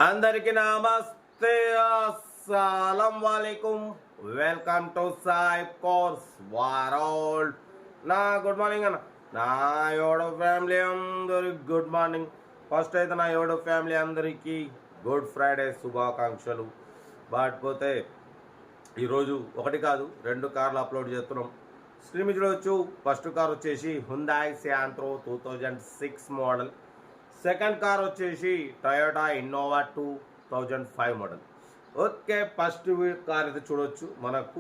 అందరికి నమస్తే, అస్సలం వాలేకుమ్. Welcome to Sai cars world. నా గుడ్ మార్నింగ్ అన్న. నా యోడో ఫ్యామిలీ అందరికి గుడ్ మార్నింగ్. ఫస్ట్ అయితే నా యోడో ఫ్యామిలీ అందరికీ గుడ్ ఫ్రైడే శుభాకాంక్షలు. బాటిపోతే ఈరోజు ఒకటి కాదు 2 కార్లు అప్లోడ్ చేస్తున్నాం. స్క్రీన్ మీద చూడవచ్చు. ఫస్ట్ కార్ వచ్చేసి Hyundai Santro 2006 model. Second car వచ్చేసి Toyota Innova 2005 model. Okay, first car అయితే చూడవచ్చు. మనకు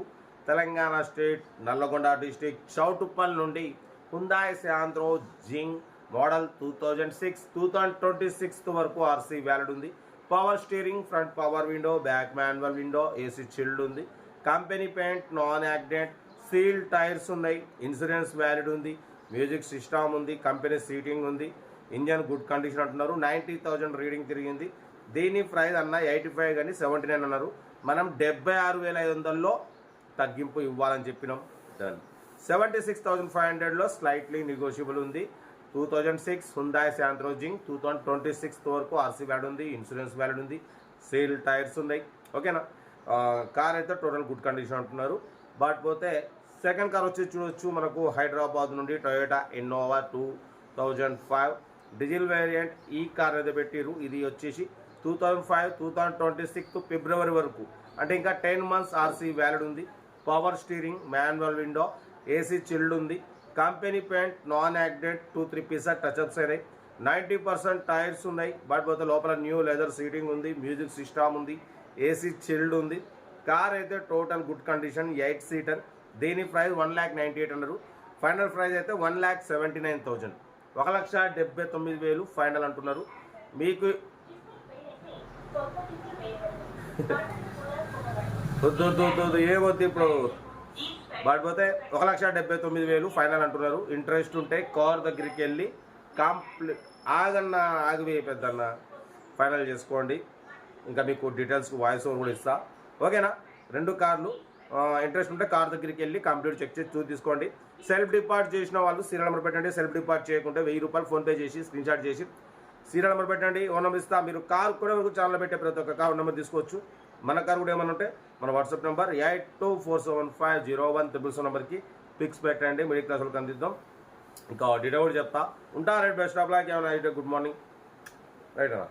తెలంగాణ స్టేట్ నల్లగొండ డిస్టిక్ చౌటుప్పల్ నుండి హ్యుందాయ్ శాంత్రో జింగ్ మోడల్ 2026 వరకు ఆర్సీ వ్యాలిడ్ ఉంది. Power steering, front power window, back manual window, AC chilled ఉంది. Company paint, non accident, seal tyres ఉన్నాయి. Insurance valid ఉంది. Music system ఉంది. కంపెనీ సీటింగ్ ఉంది. ఇంజన్ గుడ్ కండిషన్ అంటున్నారు. 90,000 reading తిరిగింది. దీని ప్రైస్ అన్న 85 కానీ 79 అన్నారు. మనం 76,500లో తగ్గింపు ఇవ్వాలని చెప్పినాం. డన్. 76,500లో స్లైట్లీ నెగోషియబుల్ ఉంది. 2006 హ్యుందాయ్ శాంత్రో జింగ్ 2026 వరకు ఆర్సీ వ్యాలిడ్ ఉంది. ఇన్సూరెన్స్ వ్యాలిడ్ ఉంది. సేల్ టైర్స్ ఉన్నాయి. ఓకేనా. కార్ అయితే టోటల్ గుడ్ కండిషన్ అంటున్నారు. బట్ పోతే సెకండ్ కార్ వచ్చి చూడొచ్చు. మనకు హైదరాబాద్ నుండి టొయోటా ఇన్నోవా 2005 డీజిల్ వేరియంట్. ఈ కార్ అయితే పెట్టిరు. ఇది వచ్చేసి 2005 2026 ఫిబ్రవరి వరకు, అంటే ఇంకా 10 months ఆర్సీ వ్యాలిడ్ ఉంది. Power steering, manual window, AC chilled ఉంది. Company paint, non accident, 2-3 pieces touch ups అయినాయి. 90% టైర్స్ ఉన్నాయి. బట్ పోతే లోపల న్యూ లెదర్ సీటింగ్ ఉంది. మ్యూజిక్ సిస్టమ్ ఉంది. ఏసీ చిల్డ్ ఉంది. కార్ అయితే టోటల్ గుడ్ కండిషన్, 8 సీటర్. దీని ప్రైస్ 1,98,000 అన్నారు. ఫైనల్ ప్రైస్ అయితే 1,79,000, 1,79,000 ఫైనల్ అంటున్నారు. మీకు ఏమొద్దు ఇప్పుడు. పడిపోతే 1,79,000 ఫైనల్ అంటున్నారు. ఇంట్రెస్ట్ ఉంటే కార్ దగ్గరికి వెళ్ళి ఆగిపోయి పెద్దన్న ఫైనల్ చేసుకోండి. ఇంకా మీకు డీటెయిల్స్ వాయిస్ ఓవర్ కూడా ఇస్తా. ఓకేనా. 2 కార్లు ఇంట్రెస్ట్ ఉంటే కార్ దగ్గరికి వెళ్ళి కంప్లీట్ చెక్ చేసి తీసుకోండి. సెల్ఫ్ డిపార్ట్ చేసిన వాళ్ళు సీరియల్ నెంబర్ పెట్టండి. సెల్ఫ్ డిపార్ట్ చేయకుంటే 1,000 రూపాయలు ఫోన్పే చేసి స్క్రీన్ షాట్ చేసి సీరియల్ నెంబర్ పెట్టండి. ఓ నెంబర్ ఇస్తా. మీరు కార్ కూడా మీకు ఛానల్ పెట్టే ప్రతి ఒక్క కార్ నెంబర్ తీసుకోవచ్చు. మన కార్ కూడా ఏమన్నా ఉంటే మన వాట్సాప్ నెంబర్ 8247501777 నెంబర్కి పిక్స్ పెట్టండి. మిడిల్ క్లాస్ వాళ్ళకి అందిద్దాం. ఇంకా డీటెయిల్ కూడా చెప్తా ఉంటా. Right, best of luck. ఏమైనా గుడ్ మార్నింగ్. రైట్ అన్న.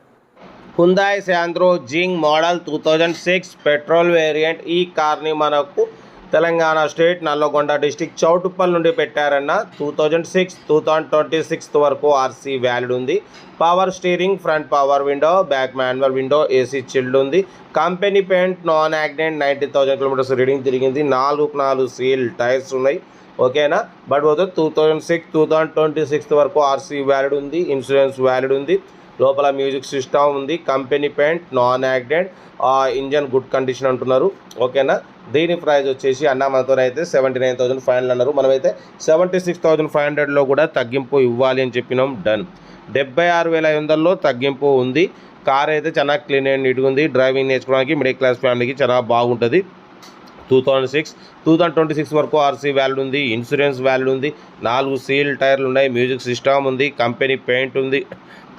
Hyundai Santro Xing model 2006 petrol variant. ఈ కార్ని మనకు తెలంగాణ స్టేట్ నల్లగొండ డిస్టిక్ చౌటుప్పల్ నుండి పెట్టారన్న. 2006 2026 వరకు ఆర్సీ వ్యాలిడ్ ఉంది. Power steering, front power window, back manual window, AC chilled ఉంది. Company paint, non accident, 90,000 kilometres reading తిరిగింది. 4 సీల్ టైర్స్ ఉన్నాయి. ఓకేనా. బట్ పోతే 2006 2026 వరకు ఆర్సీ వ్యాలిడ్ ఉంది. ఇన్సూరెన్స్ వ్యాలిడ్ ఉంది. లోపల మ్యూజిక్ సిస్టమ్ ఉంది. Company paint, non accident, engine good condition అంటున్నారు. ఓకేనా. దీని ప్రైస్ వచ్చేసి అన్న మనతో అయితే 79,000 ఫైనల్ అన్నారు. మనమైతే 76,500లో కూడా తగ్గింపు ఇవ్వాలి అని చెప్పినాం. డన్. 76,500లో తగ్గింపు ఉంది. కార్ అయితే చాలా క్లీన్ అండ్ నీట్గా ఉంది. డ్రైవింగ్ నేర్చుకోవడానికి మిడిల్ క్లాస్ ఫ్యామిలీకి చాలా బాగుంటుంది. 2006 2026 వరకు ఆర్సీ వ్యాలిడ్ ఉంది. ఇన్సూరెన్స్ వ్యాలిడ్ ఉంది. 4 సీల్ టైర్లు ఉన్నాయి. మ్యూజిక్ సిస్టమ్ ఉంది. కంపెనీ పెయింట్ ఉంది.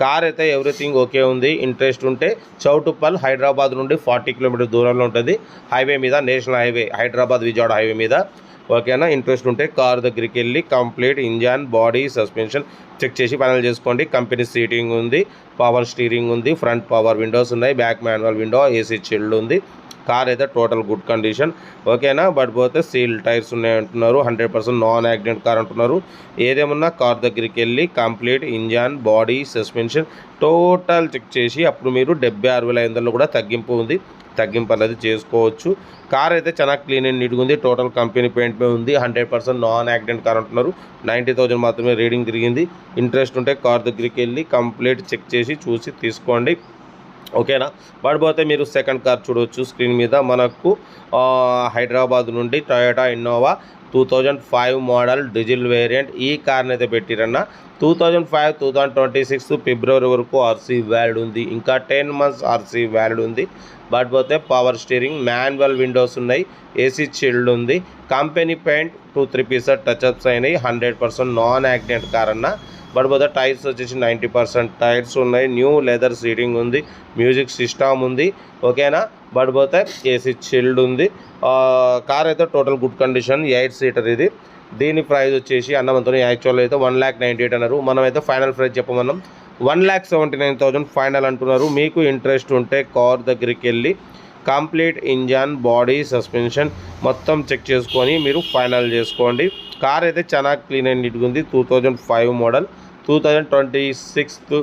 కార్ అయితే ఎవ్రీథింగ్ ఓకే ఉంది. ఇంట్రెస్ట్ ఉంటే చౌటుప్పల్ హైదరాబాద్ నుండి 40 కిలోమీటర్ దూరంలో ఉంటుంది. హైవే మీద, national highway, Hyderabad Vijayawada highway మీద. ఓకేనా. ఇంట్రెస్ట్ ఉంటే కార్ దగ్గరికి వెళ్ళి complete engine, body, suspension check చేసి ఫైనల్ చేసుకోండి. కంపెనీ సీటింగ్ ఉంది. పవర్ స్టీరింగ్ ఉంది. ఫ్రంట్ పవర్ విండోస్ ఉన్నాయి. Back manual window, AC chilled ఉంది. కార్ అయితే టోటల్ గుడ్ కండిషన్. ఓకేనా. బట్ పోతే సీల్ టైర్స్ ఉన్నాయి అంటున్నారు. 100% నాన్ యాక్సిడెంట్ కార్ అంటున్నారు. ఏదేమన్నా కార్ దగ్గరికి వెళ్ళి complete engine, body, suspension total check చేసి అప్పుడు మీరు 76,500లో కూడా తగ్గింపు ఉంది. తగ్గింపు అనేది చేసుకోవచ్చు. కార్ అయితే చాలా క్లీన్ అండ్ నీట్గా ఉంది. టోటల్ కంపెనీ పెయింట్ మీద ఉంది. 100% నాన్ యాక్సిడెంట్ కార్ అంటున్నారు. 90,000 మాత్రమే రీడింగ్ తిరిగింది. ఇంట్రెస్ట్ ఉంటే కార్ దగ్గరికి వెళ్ళి కంప్లీట్ చెక్ చేసి చూసి తీసుకోండి. ఓకేనా. పడిపోతే మీరు సెకండ్ కార్ చూడవచ్చు. స్క్రీన్ మీద మనకు హైదరాబాద్ నుండి Toyota Innova 2005 model diesel variant. ఈ కార్ని అయితే పెట్టిరన్న. 2005 2026 ఫిబ్రవరి వరకు ఆర్సీ వ్యాలిడ్ ఉంది. ఇంకా 10 months ఆర్సీ వ్యాలిడ్ ఉంది. బట్ పోతే పవర్ స్టీరింగ్, మాన్యువల్ విండోస్ ఉన్నాయి. ఏసీ చిల్డ్ ఉంది. కంపెనీ పెయింట్, 2-3 పీసెస్ టచ్అప్స్ అయినాయి. 100% నాన్ యాక్సిడెంట్ కార్ అన్న. బట్ పోతే టైర్స్ వచ్చేసి 90% టైర్స్ ఉన్నాయి. న్యూ లెదర్ సీటింగ్ ఉంది, మ్యూజిక్ సిస్టమ్ ఉంది, ఓకేనా. బట్ పోతే ఏసీ చిల్డ్ ఉంది. కార్ అయితే టోటల్ గుడ్ కండిషన్, 8 సీటర్ ఇది. దీని ప్రైస్ వచ్చేసి అన్నమంతో యాక్చువల్ అయితే 1,98,000 అన్నారు. మనమైతే ఫైనల్ ప్రైస్ చెప్పమన్నాం 1,79,000 ఫైనల్ అంటున్నారు. మీకు ఇంట్రెస్ట్ ఉంటే కార్ దగ్గరికి వెళ్ళి కంప్లీట్ ఇంజన్, బాడీ, సస్పెన్షన్ మొత్తం చెక్ చేసుకొని మీరు ఫైనల్ చేసుకోండి. కార్ అయితే చాలా క్లీన్ అండ్ నీట్గా ఉంది. 2005 మోడల్, 2026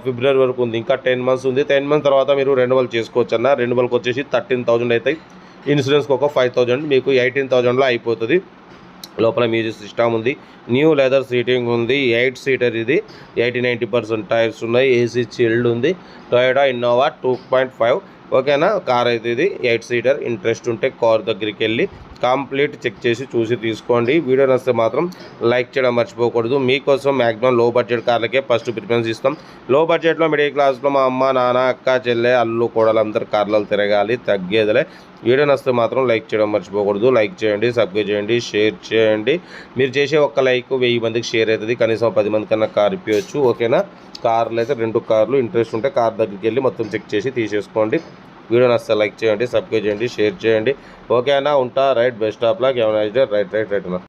ఫిబ్రవరి వరకు ఉంది. ఇంకా 10 మంత్స్ ఉంది. 10 మంత్స్ తర్వాత మీరు రెన్యువల్ చేసుకోవచ్చు అన్న. రెన్యువల్కి వచ్చేసి 13,000 అవుతాయి. ఇన్సూరెన్స్కి ఒక 5,000, మీకు 18,000లో అయిపోతుంది. లోపల మ్యూజిక్ సిస్టమ్ ఉంది, న్యూ లెదర్ సీటింగ్ ఉంది, 8 సీటర్ ఇది. 80-90% టైర్స్ ఉన్నాయి, ఏసీ చిల్డ్ ఉంది. టొయోటా ఇన్నోవా 2.5, ఓకేనా. కార్ అయితే ఇది 8 సీటర్. ఇంట్రెస్ట్ ఉంటే కార్ దగ్గరికి వెళ్ళి కంప్లీట్ చెక్ చేసి చూసి తీసుకోండి. వీడియో నచ్చితే మాత్రం లైక్ చేయడం మర్చిపోకూడదు. మీకోసం మ్యాక్సిమం లో బడ్జెట్ కార్లకే ఫస్ట్ ప్రిఫరెన్స్ ఇస్తాం. లో బడ్జెట్లో మిడిల్ క్లాస్లో మా అమ్మ, నాన్న, అక్క, చెల్లె, అల్లు, కోడలు అందరు కార్లలో తిరగాలి, తగ్గేదిలే. వీడియో నచ్చితే మాత్రం లైక్ చేయడం మర్చిపోకూడదు. లైక్ చేయండి, సబ్స్క్రైబ్ చేయండి, షేర్ చేయండి. మీరు చేసే ఒక్క లైక్ 1000 మందికి షేర్ అవుతుంది. కనీసం 10 మంది కన్నా కార్ ఇప్పించవచ్చు, ఓకేనా. కార్లు అయితే 2 కార్లు. ఇంట్రెస్ట్ ఉంటే కార్ దగ్గరికి వెళ్ళి మొత్తం చెక్ చేసి తీసేసుకోండి. వీడియో నచ్చితే లైక్ చేయండి, సబ్స్క్రైబ్ చేయండి, షేర్ చేయండి, ఓకేనా. ఉంటా. Right, best of luck. ఏమైనా రైట్ అన్న.